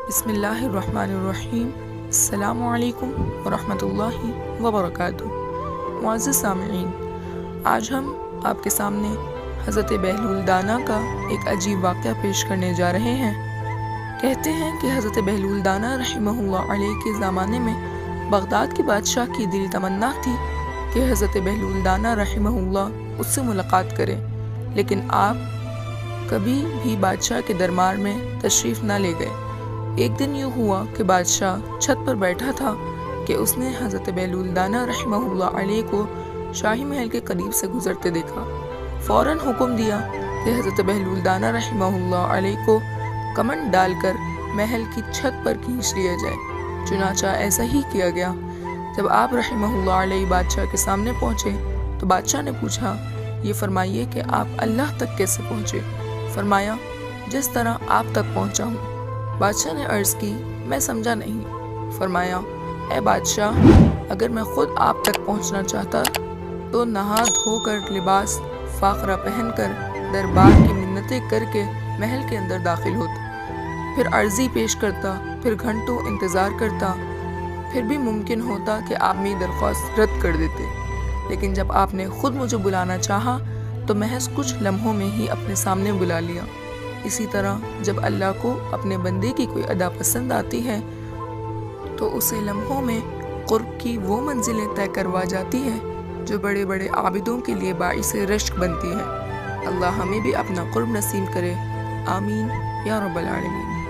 بسم اللہ الرحمن الرحیم۔ السلام علیکم ورحمۃ اللہ وبرکاتہ۔ معزز سامعین، آج ہم آپ کے سامنے حضرت بہلول دانا کا ایک عجیب واقعہ پیش کرنے جا رہے ہیں۔ کہتے ہیں کہ حضرت بہلول دانا رحمہ اللہ علیہ کے زمانے میں بغداد کے بادشاہ کی دل تمنا تھی کہ حضرت بہلول دانا رحمہ اللہ اس سے ملاقات کرے، لیکن آپ کبھی بھی بادشاہ کے دربار میں تشریف نہ لے گئے۔ ایک دن یوں ہوا کہ بادشاہ چھت پر بیٹھا تھا کہ اس نے حضرت بہلول دانا رحمہ اللہ علیہ کو شاہی محل کے قریب سے گزرتے دیکھا۔ فوراً حکم دیا کہ حضرت بہلول دانا رحمہ اللہ علیہ کو کمند ڈال کر محل کی چھت پر کھینچ لیا جائے۔ چنانچہ ایسا ہی کیا گیا۔ جب آپ رحمہ اللہ علیہ بادشاہ کے سامنے پہنچے تو بادشاہ نے پوچھا، یہ فرمائیے کہ آپ اللہ تک کیسے پہنچے؟ فرمایا، جس طرح آپ تک پہنچا ہوں۔ بادشاہ نے عرض کی، میں سمجھا نہیں۔ فرمایا، اے بادشاہ، اگر میں خود آپ تک پہنچنا چاہتا تو نہا دھو کر لباس فاخرہ پہن کر دربار کی منتیں کر کے محل کے اندر داخل ہوتا، پھر عرضی پیش کرتا، پھر گھنٹوں انتظار کرتا، پھر بھی ممکن ہوتا کہ آپ میری درخواست رد کر دیتے۔ لیکن جب آپ نے خود مجھے بلانا چاہا تو محض کچھ لمحوں میں ہی اپنے سامنے بلا لیا۔ اسی طرح جب اللہ کو اپنے بندے کی کوئی ادا پسند آتی ہے تو اسے لمحوں میں قرب کی وہ منزلیں طے کروا جاتی ہیں جو بڑے بڑے عابدوں کے لیے باعث رشک بنتی ہیں۔ اللہ ہمیں بھی اپنا قرب نصیب کرے، آمین یا رب العالمین۔